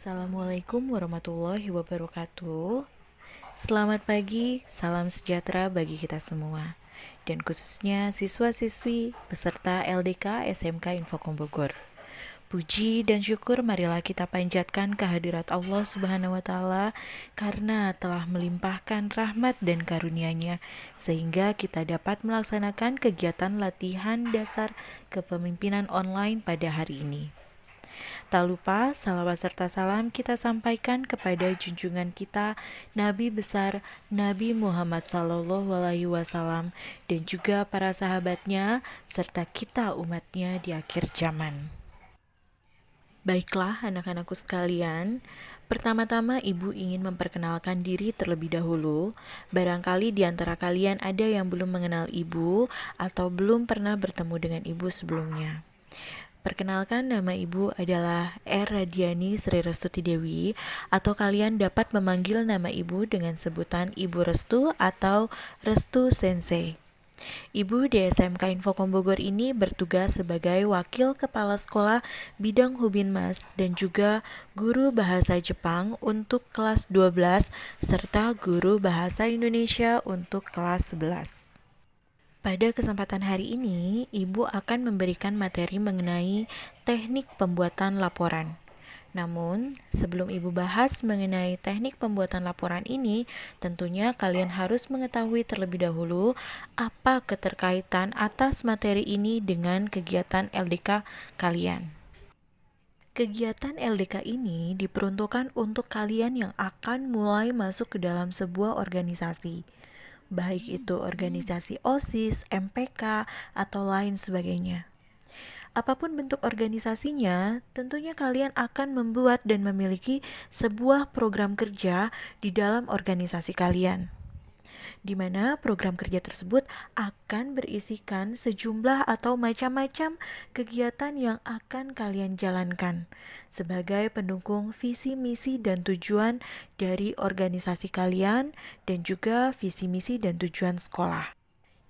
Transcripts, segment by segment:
Assalamualaikum warahmatullahi wabarakatuh. Selamat pagi, salam sejahtera bagi kita semua, dan khususnya siswa-siswi beserta LDK SMK Infokom Bogor. Puji dan syukur marilah kita panjatkan kehadirat Allah Subhanahu wa Ta'ala karena telah melimpahkan rahmat dan karunia-Nya sehingga kita dapat melaksanakan kegiatan latihan dasar kepemimpinan online pada hari ini. Tak lupa, salawat serta salam kita sampaikan kepada junjungan kita, Nabi besar Nabi Muhammad SAW dan juga para sahabatnya, serta kita umatnya di akhir zaman. Baiklah anak-anakku sekalian, pertama-tama ibu ingin memperkenalkan diri terlebih dahulu. Barangkali di antara kalian ada yang belum mengenal ibu atau belum pernah bertemu dengan ibu sebelumnya. Perkenalkan, nama ibu adalah Radiani Sri Restuti Dewi, atau kalian dapat memanggil nama ibu dengan sebutan Ibu Restu atau Restu Sensei. Ibu di SMK Infokom Bogor ini bertugas sebagai Wakil Kepala Sekolah Bidang Hubinmas dan juga Guru Bahasa Jepang untuk kelas 12 serta Guru Bahasa Indonesia untuk kelas 11. Pada kesempatan hari ini, Ibu akan memberikan materi mengenai teknik pembuatan laporan. Namun, sebelum Ibu bahas mengenai teknik pembuatan laporan ini, tentunya kalian harus mengetahui terlebih dahulu apa keterkaitan atas materi ini dengan kegiatan LDK kalian. Kegiatan LDK ini diperuntukkan untuk kalian yang akan mulai masuk ke dalam sebuah organisasi, baik itu organisasi OSIS, MPK, atau lain sebagainya. Apapun bentuk organisasinya, tentunya kalian akan membuat dan memiliki sebuah program kerja di dalam organisasi kalian, di mana program kerja tersebut akan berisikan sejumlah atau macam-macam kegiatan yang akan kalian jalankan sebagai pendukung visi, misi, dan tujuan dari organisasi kalian dan juga visi, misi, dan tujuan sekolah.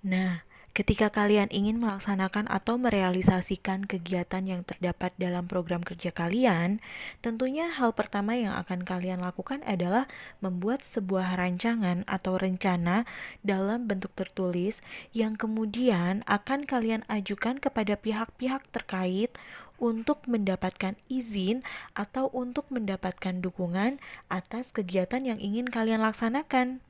Nah, ketika kalian ingin melaksanakan atau merealisasikan kegiatan yang terdapat dalam program kerja kalian, tentunya hal pertama yang akan kalian lakukan adalah membuat sebuah rancangan atau rencana dalam bentuk tertulis yang kemudian akan kalian ajukan kepada pihak-pihak terkait untuk mendapatkan izin atau untuk mendapatkan dukungan atas kegiatan yang ingin kalian laksanakan.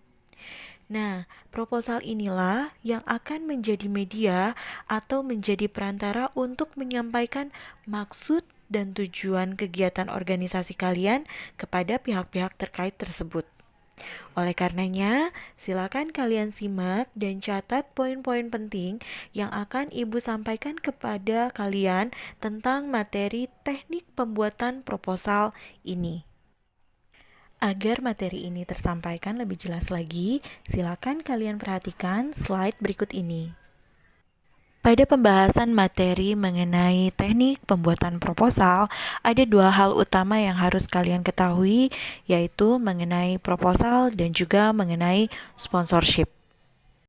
Nah, proposal inilah yang akan menjadi media atau menjadi perantara untuk menyampaikan maksud dan tujuan kegiatan organisasi kalian kepada pihak-pihak terkait tersebut. Oleh karenanya, silakan kalian simak dan catat poin-poin penting yang akan Ibu sampaikan kepada kalian tentang materi teknik pembuatan proposal ini. Agar materi ini tersampaikan lebih jelas lagi, silakan kalian perhatikan slide berikut ini. Pada pembahasan materi mengenai teknik pembuatan proposal, ada dua hal utama yang harus kalian ketahui, yaitu mengenai proposal dan juga mengenai sponsorship.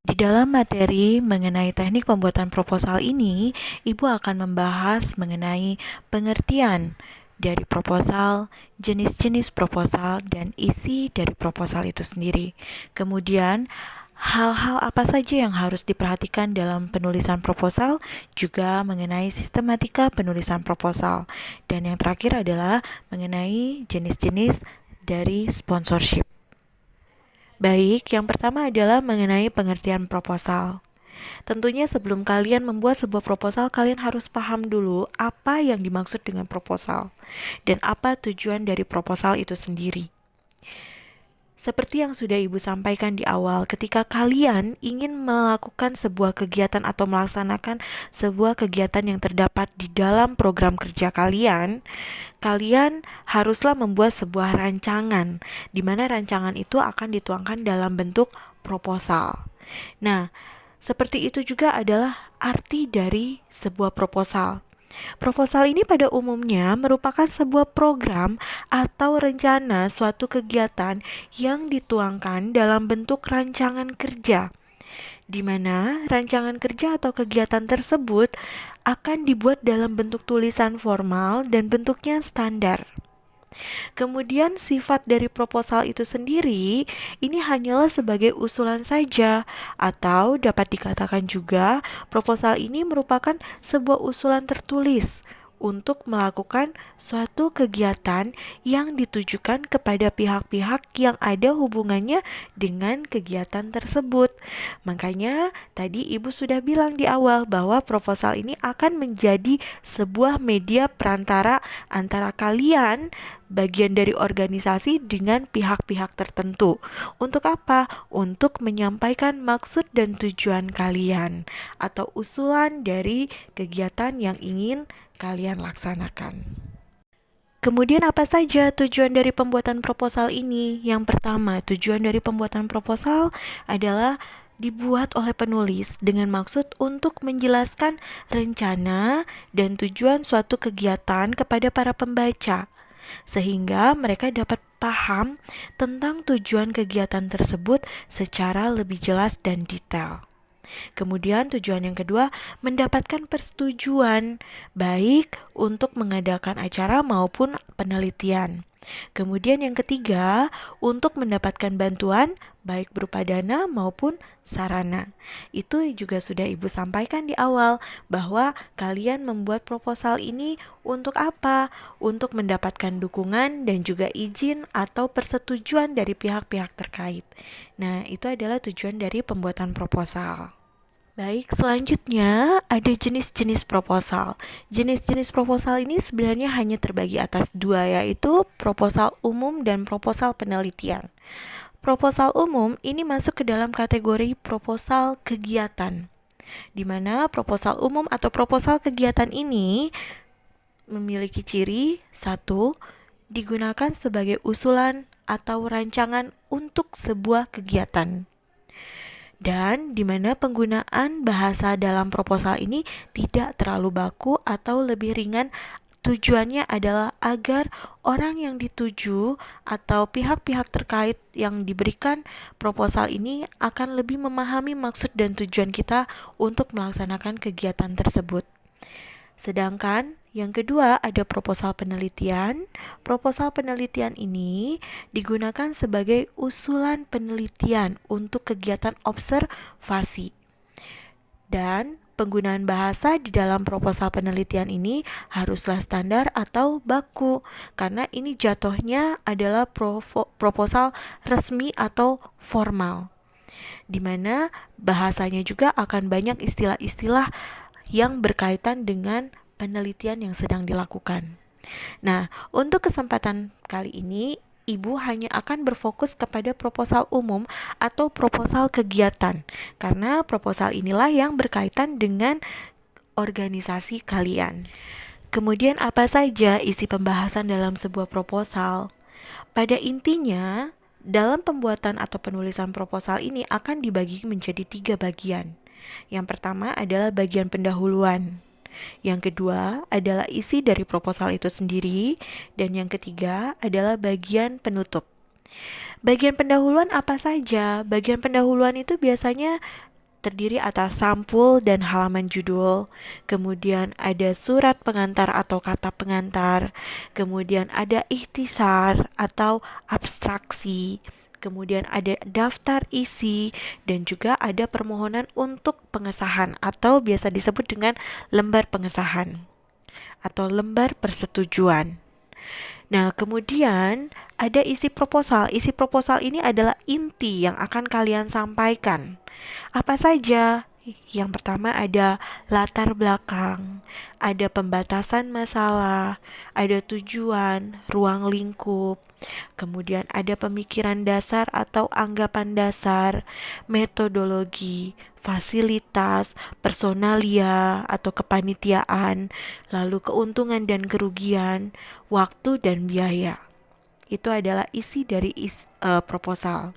Di dalam materi mengenai teknik pembuatan proposal ini, Ibu akan membahas mengenai pengertian dari proposal, jenis-jenis proposal, dan isi dari proposal itu sendiri. Kemudian, hal-hal apa saja yang harus diperhatikan dalam penulisan proposal, juga mengenai sistematika penulisan proposal. Dan yang terakhir adalah mengenai jenis-jenis dari sponsorship. Baik, yang pertama adalah mengenai pengertian proposal. Tentunya sebelum kalian membuat sebuah proposal, kalian harus paham dulu apa yang dimaksud dengan proposal dan apa tujuan dari proposal itu sendiri. Seperti yang sudah Ibu sampaikan di awal, ketika kalian ingin melakukan sebuah kegiatan atau melaksanakan sebuah kegiatan yang terdapat di dalam program kerja kalian, kalian haruslah membuat sebuah rancangan, di mana rancangan itu akan dituangkan dalam bentuk proposal. Nah, seperti itu juga adalah arti dari sebuah proposal. Proposal ini pada umumnya merupakan sebuah program atau rencana suatu kegiatan yang dituangkan dalam bentuk rancangan kerja, di mana rancangan kerja atau kegiatan tersebut akan dibuat dalam bentuk tulisan formal dan bentuknya standar. Kemudian sifat dari proposal itu sendiri ini hanyalah sebagai usulan saja, atau dapat dikatakan juga proposal ini merupakan sebuah usulan tertulis untuk melakukan suatu kegiatan yang ditujukan kepada pihak-pihak yang ada hubungannya dengan kegiatan tersebut. Makanya tadi Ibu sudah bilang di awal bahwa proposal ini akan menjadi sebuah media perantara antara kalian, bagian dari organisasi, dengan pihak-pihak tertentu. Untuk apa? Untuk menyampaikan maksud dan tujuan kalian atau usulan dari kegiatan yang ingin kalian laksanakan. Kemudian apa saja tujuan dari pembuatan proposal ini? Yang pertama, tujuan dari pembuatan proposal adalah dibuat oleh penulis dengan maksud untuk menjelaskan rencana dan tujuan suatu kegiatan kepada para pembaca, sehingga mereka dapat paham tentang tujuan kegiatan tersebut secara lebih jelas dan detail. Kemudian tujuan yang kedua, mendapatkan persetujuan baik untuk mengadakan acara maupun penelitian. Kemudian yang ketiga, untuk mendapatkan bantuan baik berupa dana maupun sarana. Itu juga sudah Ibu sampaikan di awal bahwa kalian membuat proposal ini untuk apa? Untuk mendapatkan dukungan dan juga izin atau persetujuan dari pihak-pihak terkait. Nah, itu adalah tujuan dari pembuatan proposal. Baik, selanjutnya ada jenis-jenis proposal. Jenis-jenis proposal ini sebenarnya hanya terbagi atas dua, yaitu proposal umum dan proposal penelitian. Proposal umum ini masuk ke dalam kategori proposal kegiatan, di mana proposal umum atau proposal kegiatan ini memiliki ciri: satu, digunakan sebagai usulan atau rancangan untuk sebuah kegiatan, dan di mana penggunaan bahasa dalam proposal ini tidak terlalu baku atau lebih ringan. Tujuannya adalah agar orang yang dituju atau pihak-pihak terkait yang diberikan proposal ini akan lebih memahami maksud dan tujuan kita untuk melaksanakan kegiatan tersebut. Sedangkan yang kedua ada proposal penelitian. Proposal penelitian ini digunakan sebagai usulan penelitian untuk kegiatan observasi. Dan penggunaan bahasa di dalam proposal penelitian ini haruslah standar atau baku, karena ini jatuhnya adalah proposal resmi atau formal, di mana bahasanya juga akan banyak istilah-istilah yang berkaitan dengan penelitian yang sedang dilakukan. Nah, untuk kesempatan kali ini, Ibu hanya akan berfokus kepada proposal umum atau proposal kegiatan, karena proposal inilah yang berkaitan dengan organisasi kalian. Kemudian apa saja isi pembahasan dalam sebuah proposal? Pada intinya, dalam pembuatan atau penulisan proposal ini akan dibagi menjadi 3 bagian. Yang pertama adalah bagian pendahuluan. Yang kedua adalah isi dari proposal itu sendiri, dan yang ketiga adalah bagian penutup. Bagian pendahuluan apa saja? Bagian pendahuluan itu biasanya terdiri atas sampul dan halaman judul, kemudian ada surat pengantar atau kata pengantar, kemudian ada ikhtisar atau abstraksi, kemudian ada daftar isi, dan juga ada permohonan untuk pengesahan atau biasa disebut dengan lembar pengesahan atau lembar persetujuan. Nah, kemudian ada isi proposal. Isi proposal ini adalah inti yang akan kalian sampaikan. Apa saja? Yang pertama ada latar belakang, ada pembatasan masalah, ada tujuan, ruang lingkup, kemudian ada pemikiran dasar atau anggapan dasar, metodologi, fasilitas, personalia atau kepanitiaan, lalu keuntungan dan kerugian, waktu dan biaya. Itu adalah isi dari proposal.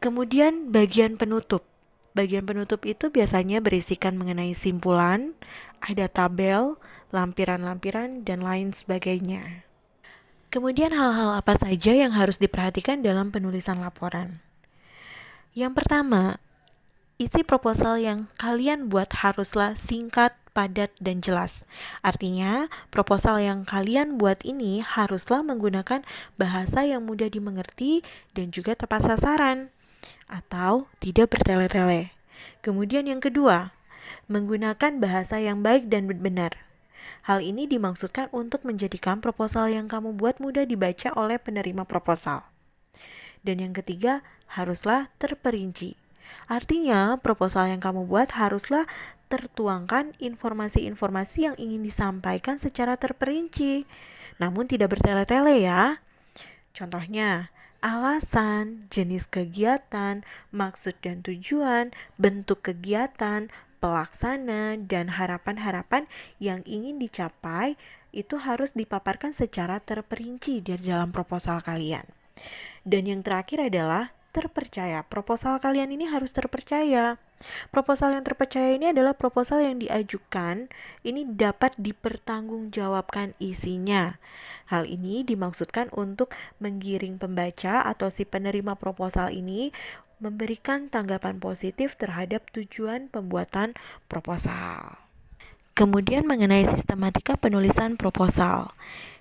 Kemudian bagian penutup. Bagian penutup itu biasanya berisikan mengenai simpulan, ada tabel, lampiran-lampiran, dan lain sebagainya. Kemudian hal-hal apa saja yang harus diperhatikan dalam penulisan laporan? Yang pertama, isi proposal yang kalian buat haruslah singkat, padat, dan jelas. Artinya, proposal yang kalian buat ini haruslah menggunakan bahasa yang mudah dimengerti dan juga tepat sasaran, atau tidak bertele-tele. Kemudian yang kedua, menggunakan bahasa yang baik dan benar. Hal ini dimaksudkan untuk menjadikan proposal yang kamu buat mudah dibaca oleh penerima proposal. Dan yang ketiga, haruslah terperinci. Artinya, proposal yang kamu buat haruslah tertuangkan informasi-informasi yang ingin disampaikan secara terperinci, namun tidak bertele-tele ya. Contohnya, alasan, jenis kegiatan, maksud dan tujuan, bentuk kegiatan, pelaksana, dan harapan-harapan yang ingin dicapai itu harus dipaparkan secara terperinci di dalam proposal kalian. Dan yang terakhir adalah terpercaya. Proposal kalian ini harus terpercaya. Proposal yang terpercaya ini adalah proposal yang diajukan, ini dapat dipertanggungjawabkan isinya. Hal ini dimaksudkan untuk menggiring pembaca atau si penerima proposal ini memberikan tanggapan positif terhadap tujuan pembuatan proposal. Kemudian mengenai sistematika penulisan proposal.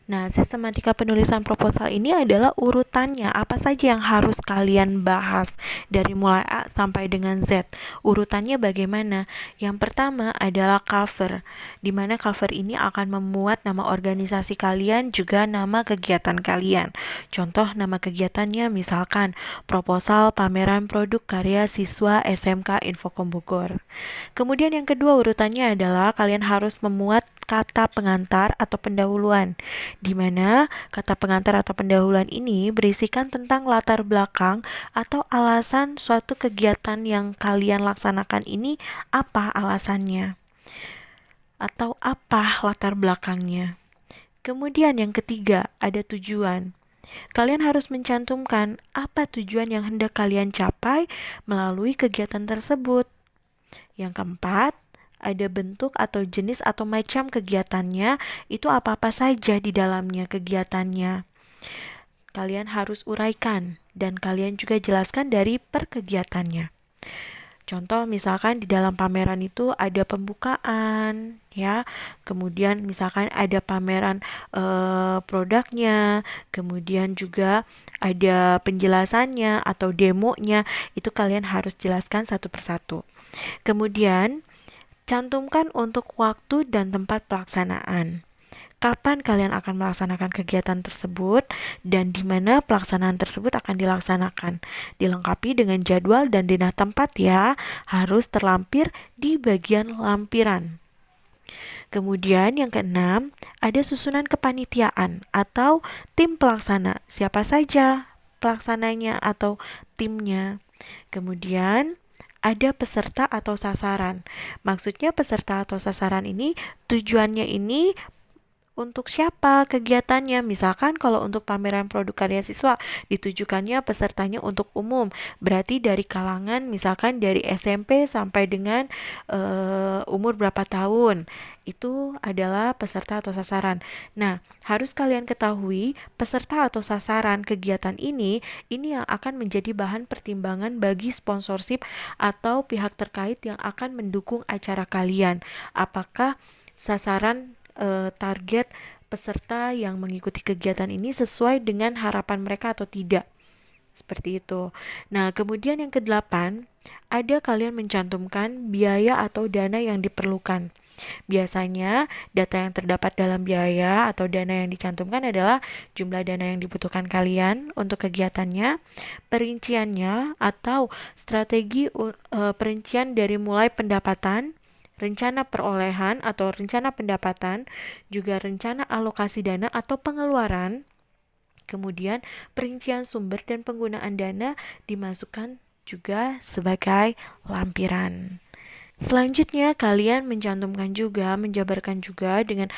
Nah, sistematika penulisan proposal ini adalah urutannya, apa saja yang harus kalian bahas dari mulai A sampai dengan Z. Urutannya bagaimana? Yang pertama adalah cover, di mana cover ini akan memuat nama organisasi kalian, juga nama kegiatan kalian. Contoh nama kegiatannya misalkan proposal pameran produk karya siswa SMK Infokom Bogor. Kemudian yang kedua urutannya adalah kalian harus memuat kata pengantar atau pendahuluan, di mana kata pengantar atau pendahuluan ini berisikan tentang latar belakang atau alasan suatu kegiatan yang kalian laksanakan ini, apa alasannya atau apa latar belakangnya. Kemudian yang ketiga ada tujuan. Kalian harus mencantumkan apa tujuan yang hendak kalian capai melalui kegiatan tersebut. Yang keempat, ada bentuk atau jenis atau macam kegiatannya, itu apa-apa saja di dalamnya kegiatannya. Kalian harus uraikan dan kalian juga jelaskan dari perkegiatannya. Contoh misalkan di dalam pameran itu ada pembukaan ya, kemudian misalkan ada pameran produknya, kemudian juga ada penjelasannya atau demonya, itu kalian harus jelaskan satu persatu. Kemudian cantumkan untuk waktu dan tempat pelaksanaan. Kapan kalian akan melaksanakan kegiatan tersebut dan di mana pelaksanaan tersebut akan dilaksanakan. Dilengkapi dengan jadwal dan denah tempat ya, harus terlampir di bagian lampiran. Kemudian yang keenam, ada susunan kepanitiaan atau tim pelaksana. Siapa saja pelaksananya atau timnya. Kemudian ada peserta atau sasaran. Maksudnya peserta atau sasaran ini tujuannya ini untuk siapa kegiatannya. Misalkan kalau untuk pameran produk karya siswa ditujukannya pesertanya untuk umum, berarti dari kalangan misalkan dari SMP sampai dengan umur berapa tahun, itu adalah peserta atau sasaran. Nah, harus kalian ketahui peserta atau sasaran kegiatan ini yang akan menjadi bahan pertimbangan bagi sponsorship atau pihak terkait yang akan mendukung acara kalian. Apakah sasaran target peserta yang mengikuti kegiatan ini sesuai dengan harapan mereka atau tidak. Seperti itu. Nah, kemudian yang kedelapan, ada kalian mencantumkan biaya atau dana yang diperlukan. Biasanya data yang terdapat dalam biaya atau dana yang dicantumkan adalah jumlah dana yang dibutuhkan kalian untuk kegiatannya, perinciannya atau strategi perincian dari mulai pendapatan, rencana perolehan atau rencana pendapatan, juga rencana alokasi dana atau pengeluaran. Kemudian perincian sumber dan penggunaan dana dimasukkan juga sebagai lampiran. Selanjutnya kalian mencantumkan juga, menjabarkan juga dengan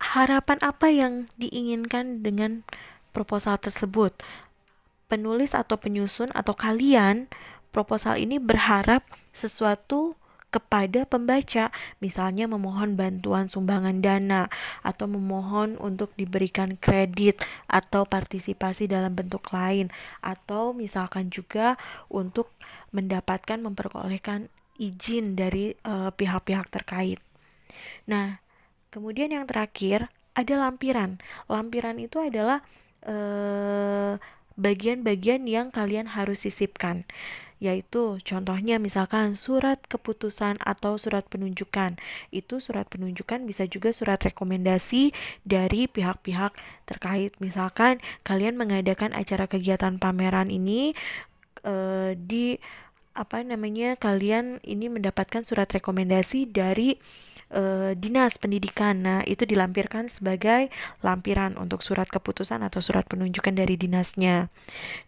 harapan apa yang diinginkan dengan proposal tersebut. Penulis atau penyusun atau kalian proposal ini berharap sesuatu kepada pembaca, misalnya memohon bantuan sumbangan dana atau memohon untuk diberikan kredit atau partisipasi dalam bentuk lain, atau misalkan juga untuk mendapatkan memperolehkan izin dari pihak-pihak terkait. Nah, kemudian yang terakhir ada lampiran. Lampiran itu adalah bagian-bagian yang kalian harus sisipkan, yaitu contohnya misalkan surat keputusan atau surat penunjukan. Itu surat penunjukan bisa juga surat rekomendasi dari pihak-pihak terkait. Misalkan kalian mengadakan acara kegiatan pameran ini di kalian ini mendapatkan surat rekomendasi dari dinas pendidikan. Nah, itu dilampirkan sebagai lampiran untuk surat keputusan atau surat penunjukan dari dinasnya.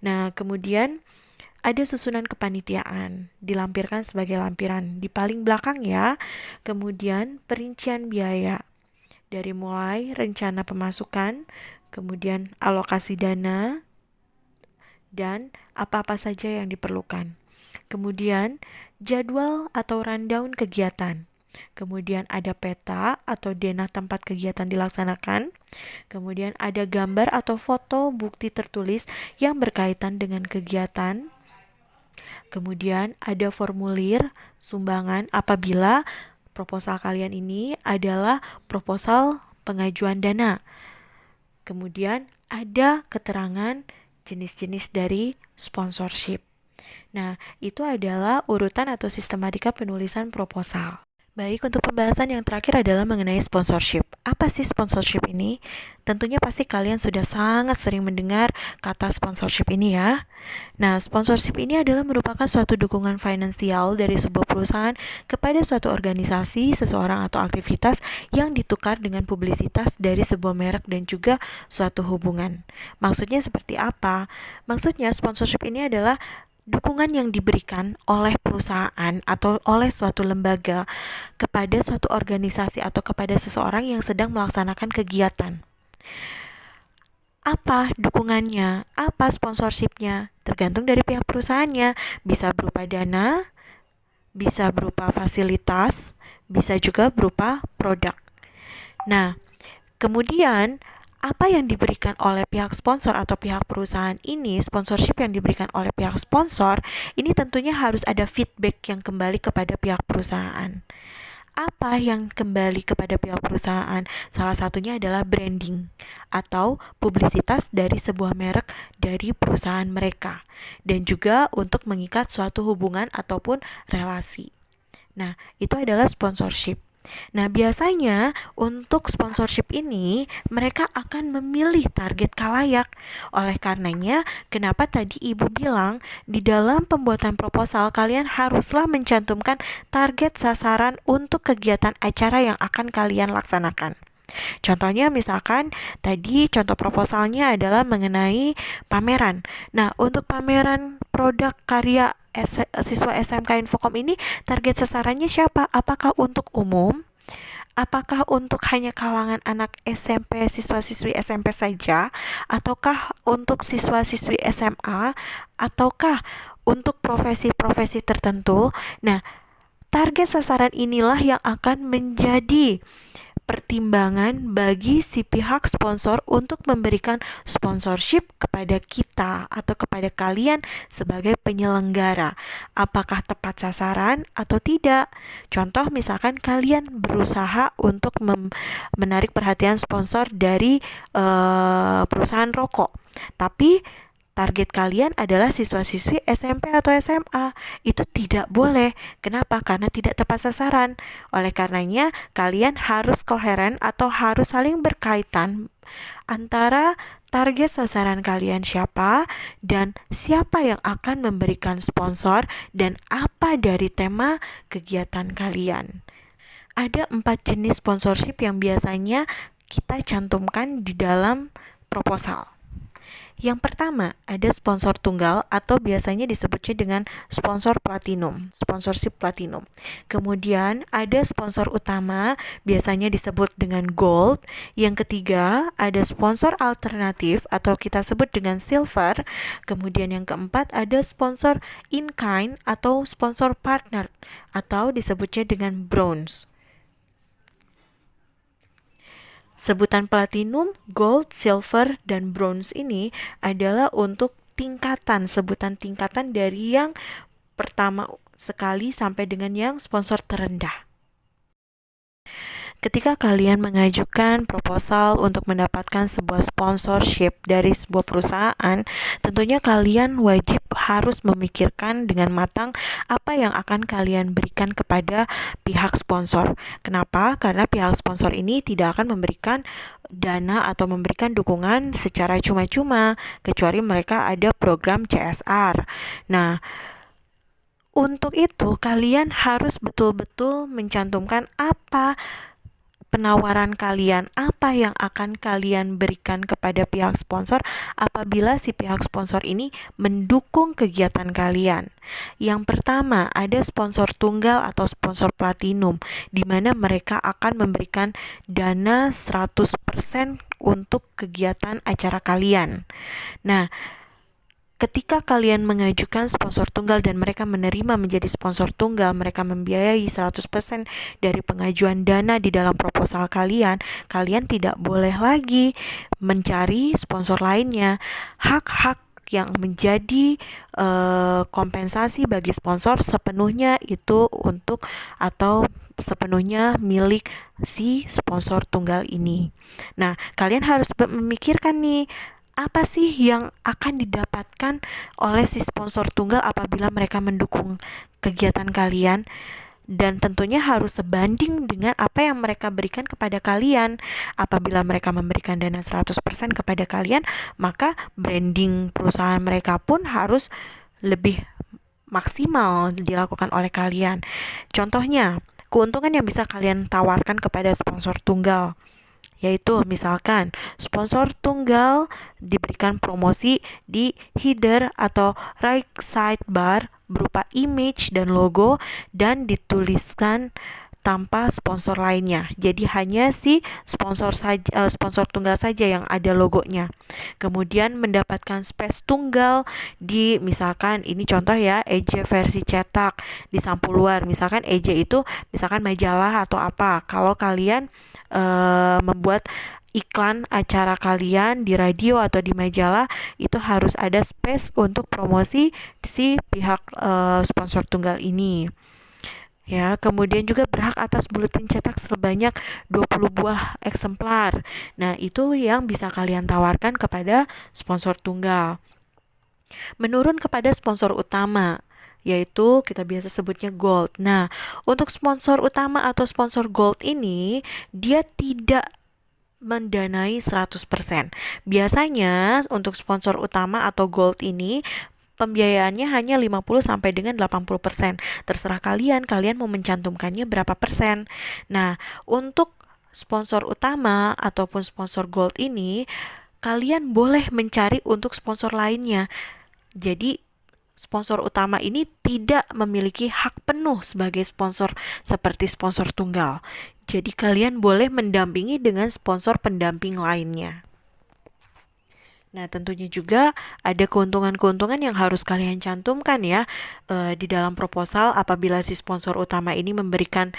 Nah, kemudian ada susunan kepanitiaan, dilampirkan sebagai lampiran di paling belakang ya. Kemudian perincian biaya, dari mulai rencana pemasukan, kemudian alokasi dana, dan apa-apa saja yang diperlukan. Kemudian jadwal atau rundown kegiatan. Kemudian ada peta atau denah tempat kegiatan dilaksanakan. Kemudian ada gambar atau foto bukti tertulis yang berkaitan dengan kegiatan. Kemudian ada formulir sumbangan apabila proposal kalian ini adalah proposal pengajuan dana. Kemudian ada keterangan jenis-jenis dari sponsorship. Nah, itu adalah urutan atau sistematika penulisan proposal. Baik, untuk pembahasan yang terakhir adalah mengenai sponsorship. Apa sih sponsorship ini? Tentunya pasti kalian sudah sangat sering mendengar kata sponsorship ini ya. Nah, sponsorship ini adalah merupakan suatu dukungan finansial dari sebuah perusahaan kepada suatu organisasi, seseorang atau aktivitas yang ditukar dengan publisitas dari sebuah merek dan juga suatu hubungan. Maksudnya seperti apa? Maksudnya sponsorship ini adalah dukungan yang diberikan oleh perusahaan atau oleh suatu lembaga kepada suatu organisasi atau kepada seseorang yang sedang melaksanakan kegiatan. Apa dukungannya? Apa sponsorshipnya? Tergantung dari pihak perusahaannya. Bisa berupa dana, bisa berupa fasilitas, bisa juga berupa produk. Nah, kemudian apa yang diberikan oleh pihak sponsor atau pihak perusahaan ini, sponsorship yang diberikan oleh pihak sponsor, ini tentunya harus ada feedback yang kembali kepada pihak perusahaan. Apa yang kembali kepada pihak perusahaan? Salah satunya adalah branding atau publisitas dari sebuah merek dari perusahaan mereka, dan juga untuk mengikat suatu hubungan ataupun relasi. Nah, itu adalah sponsorship. Nah, biasanya untuk sponsorship ini mereka akan memilih target khalayak. Oleh karenanya, kenapa tadi Ibu bilang di dalam pembuatan proposal kalian haruslah mencantumkan target sasaran untuk kegiatan acara yang akan kalian laksanakan. Contohnya misalkan tadi contoh proposalnya adalah mengenai pameran. Nah, untuk pameran produk karya siswa SMK Infokom ini target sasarannya siapa? Apakah untuk umum? Apakah untuk hanya kalangan anak SMP, siswa-siswi SMP saja? Ataukah untuk siswa-siswi SMA? Ataukah untuk profesi-profesi tertentu? Nah, target sasaran inilah yang akan menjadi pertimbangan bagi si pihak sponsor untuk memberikan sponsorship kepada kita atau kepada kalian sebagai penyelenggara. Apakah tepat sasaran atau tidak? Contoh misalkan kalian berusaha untuk menarik perhatian sponsor dari perusahaan rokok, tapi target kalian adalah siswa-siswi SMP atau SMA. Itu tidak boleh. Kenapa? Karena tidak tepat sasaran. Oleh karenanya, kalian harus koheren atau harus saling berkaitan antara target sasaran kalian siapa dan siapa yang akan memberikan sponsor dan apa dari tema kegiatan kalian. Ada 4 jenis sponsorship yang biasanya kita cantumkan di dalam proposal. Yang pertama, ada sponsor tunggal atau biasanya disebutnya dengan sponsor platinum, sponsorship platinum. Kemudian ada sponsor utama, biasanya disebut dengan gold. Yang ketiga, ada sponsor alternatif atau kita sebut dengan silver. Kemudian yang keempat, ada sponsor in kind atau sponsor partner atau disebutnya dengan bronze. Sebutan platinum, gold, silver, dan bronze ini adalah untuk sebutan tingkatan dari yang pertama sekali sampai dengan yang sponsor terendah. Ketika kalian mengajukan proposal untuk mendapatkan sebuah sponsorship dari sebuah perusahaan, tentunya kalian wajib harus memikirkan dengan matang apa yang akan kalian berikan kepada pihak sponsor. Kenapa? Karena pihak sponsor ini tidak akan memberikan dana atau memberikan dukungan secara cuma-cuma, kecuali mereka ada program CSR. Nah, untuk itu kalian harus betul-betul mencantumkan apa penawaran kalian, apa yang akan kalian berikan kepada pihak sponsor apabila si pihak sponsor ini mendukung kegiatan kalian. Yang pertama, ada sponsor tunggal atau sponsor platinum, di mana mereka akan memberikan dana 100% untuk kegiatan acara kalian. Nah, ketika kalian mengajukan sponsor tunggal dan mereka menerima menjadi sponsor tunggal, mereka membiayai 100% dari pengajuan dana di dalam proposal kalian, kalian tidak boleh lagi mencari sponsor lainnya. Hak-hak yang menjadi kompensasi bagi sponsor sepenuhnya itu untuk atau sepenuhnya milik si sponsor tunggal ini. Nah, kalian harus memikirkan nih, apa sih yang akan didapatkan oleh si sponsor tunggal apabila mereka mendukung kegiatan kalian, dan tentunya harus sebanding dengan apa yang mereka berikan kepada kalian. Apabila mereka memberikan dana 100% kepada kalian, maka branding perusahaan mereka pun harus lebih maksimal dilakukan oleh kalian. Contohnya, keuntungan yang bisa kalian tawarkan kepada sponsor tunggal, yaitu misalkan sponsor tunggal diberikan promosi di header atau right sidebar berupa image dan logo dan dituliskan tanpa sponsor lainnya. Jadi hanya si sponsor tunggal saja yang ada logonya. Kemudian mendapatkan space tunggal di, misalkan ini contoh ya, EJ versi cetak di sampul luar. Misalkan EJ itu misalkan majalah atau apa. Kalau kalian membuat iklan acara kalian di radio atau di majalah, itu harus ada space untuk promosi si pihak sponsor tunggal ini. Ya, kemudian juga berhak atas buletin cetak sebanyak 20 buah eksemplar. Nah, itu yang bisa kalian tawarkan kepada sponsor tunggal. Menurun kepada sponsor utama, yaitu kita biasa sebutnya gold. Nah, untuk sponsor utama atau sponsor gold ini, dia tidak mendanai 100%. Biasanya untuk sponsor utama atau gold ini pembiayaannya hanya 50 sampai dengan 80%. Terserah kalian mau mencantumkannya berapa persen. Nah, untuk sponsor utama ataupun sponsor gold ini, kalian boleh mencari untuk sponsor lainnya. Jadi sponsor utama ini tidak memiliki hak penuh sebagai sponsor seperti sponsor tunggal. Jadi kalian boleh mendampingi dengan sponsor pendamping lainnya. Nah, tentunya juga ada keuntungan-keuntungan yang harus kalian cantumkan ya di dalam proposal apabila si sponsor utama ini memberikan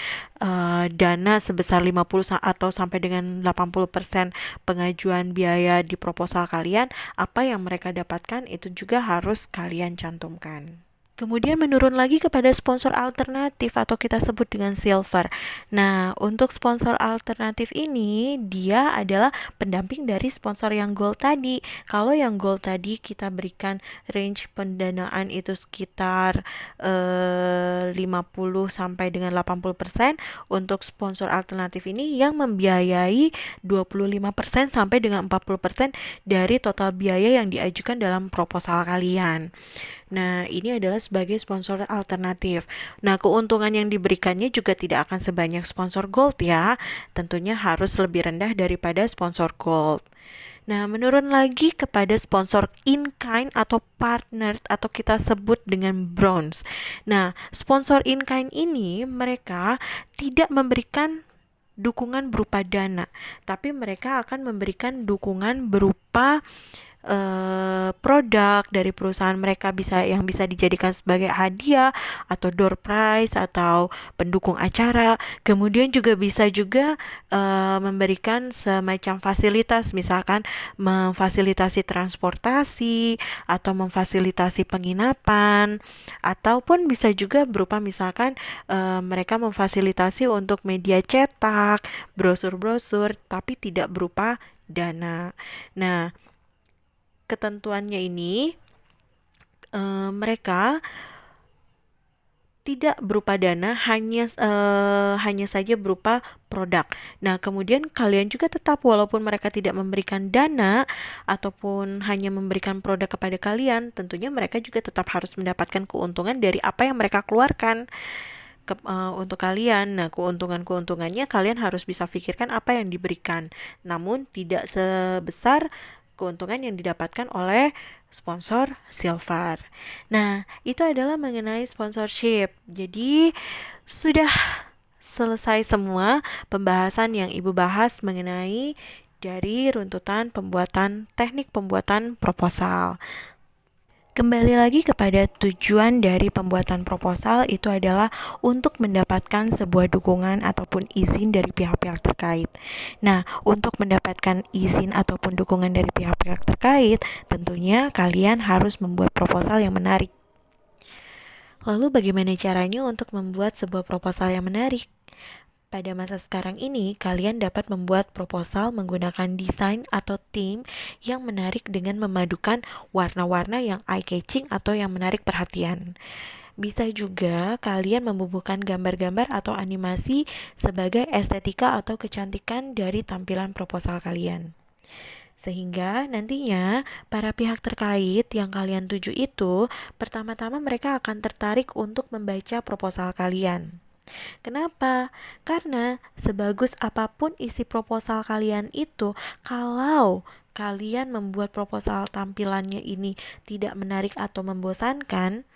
dana sebesar 50 atau sampai dengan 80% pengajuan biaya di proposal kalian. Apa yang mereka dapatkan itu juga harus kalian cantumkan. Kemudian menurun lagi kepada sponsor alternatif atau kita sebut dengan silver. Nah, untuk sponsor alternatif ini, dia adalah pendamping dari sponsor yang gold tadi. Kalau yang gold tadi kita berikan range pendanaan itu sekitar 50 sampai dengan 80%, untuk sponsor alternatif ini yang membiayai 25% sampai dengan 40% dari total biaya yang diajukan dalam proposal kalian. Nah, ini adalah sebagai sponsor alternatif. Nah, keuntungan yang diberikannya juga tidak akan sebanyak sponsor gold ya. Tentunya harus lebih rendah daripada sponsor gold. Nah, menurun lagi kepada sponsor in-kind atau partner atau kita sebut dengan bronze. Nah, sponsor in-kind ini mereka tidak memberikan dukungan berupa dana, tapi mereka akan memberikan dukungan berupa produk dari perusahaan mereka yang bisa dijadikan sebagai hadiah atau door prize atau pendukung acara. Kemudian juga bisa juga memberikan semacam fasilitas, misalkan memfasilitasi transportasi atau memfasilitasi penginapan, ataupun bisa juga berupa misalkan mereka memfasilitasi untuk media cetak, brosur-brosur, tapi tidak berupa dana. Nah, ketentuannya ini mereka tidak berupa dana, hanya saja berupa produk. Nah, kemudian kalian juga tetap, walaupun mereka tidak memberikan dana ataupun hanya memberikan produk kepada kalian, tentunya mereka juga tetap harus mendapatkan keuntungan dari apa yang mereka keluarkan untuk kalian. Nah, keuntungannya kalian harus bisa pikirkan apa yang diberikan, namun tidak sebesar keuntungan yang didapatkan oleh sponsor silver. Nah, itu adalah mengenai sponsorship. Jadi, sudah selesai semua pembahasan yang Ibu bahas mengenai dari runtutan teknik pembuatan proposal. Kembali lagi kepada tujuan dari pembuatan proposal, itu adalah untuk mendapatkan sebuah dukungan ataupun izin dari pihak-pihak terkait. Nah, untuk mendapatkan izin ataupun dukungan dari pihak-pihak terkait, tentunya kalian harus membuat proposal yang menarik. Lalu bagaimana caranya untuk membuat sebuah proposal yang menarik? Pada masa sekarang ini, kalian dapat membuat proposal menggunakan desain atau theme yang menarik dengan memadukan warna-warna yang eye-catching atau yang menarik perhatian. Bisa juga kalian membubuhkan gambar-gambar atau animasi sebagai estetika atau kecantikan dari tampilan proposal kalian. Sehingga nantinya para pihak terkait yang kalian tuju itu, pertama-tama mereka akan tertarik untuk membaca proposal kalian. Kenapa? Karena sebagus apapun isi proposal kalian itu, kalau kalian membuat proposal tampilannya ini tidak menarik atau membosankan,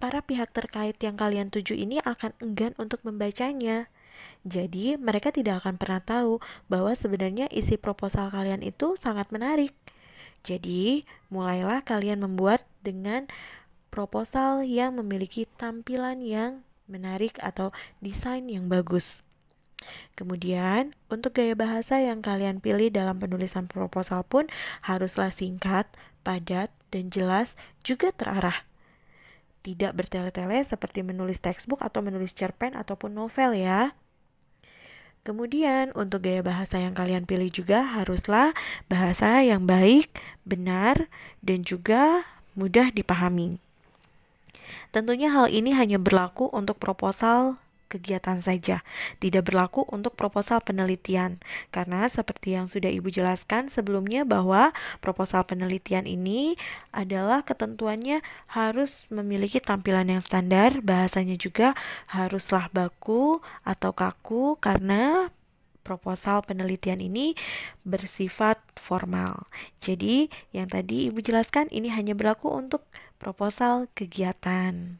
para pihak terkait yang kalian tuju ini akan enggan untuk membacanya. Jadi, mereka tidak akan pernah tahu bahwa sebenarnya isi proposal kalian itu sangat menarik. Jadi, mulailah kalian membuat dengan proposal yang memiliki tampilan yang menarik atau desain yang bagus. Kemudian, untuk gaya bahasa yang kalian pilih dalam penulisan proposal pun haruslah singkat, padat, dan jelas, juga terarah. Tidak bertele-tele seperti menulis textbook atau menulis cerpen ataupun novel ya. Kemudian, untuk gaya bahasa yang kalian pilih juga haruslah bahasa yang baik, benar, dan juga mudah dipahami. Tentunya hal ini hanya berlaku untuk proposal kegiatan saja, tidak berlaku untuk proposal penelitian. Karena seperti yang sudah Ibu jelaskan sebelumnya bahwa proposal penelitian ini adalah ketentuannya harus memiliki tampilan yang standar, bahasanya juga haruslah baku atau kaku karena proposal penelitian ini bersifat formal. Jadi, yang tadi Ibu jelaskan ini hanya berlaku untuk proposal kegiatan.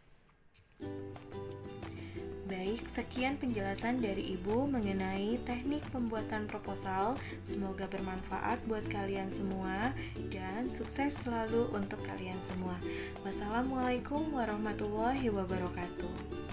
Baik, sekian penjelasan dari Ibu mengenai teknik pembuatan proposal. Semoga bermanfaat buat kalian semua dan sukses selalu untuk kalian semua. Wassalamualaikum warahmatullahi wabarakatuh.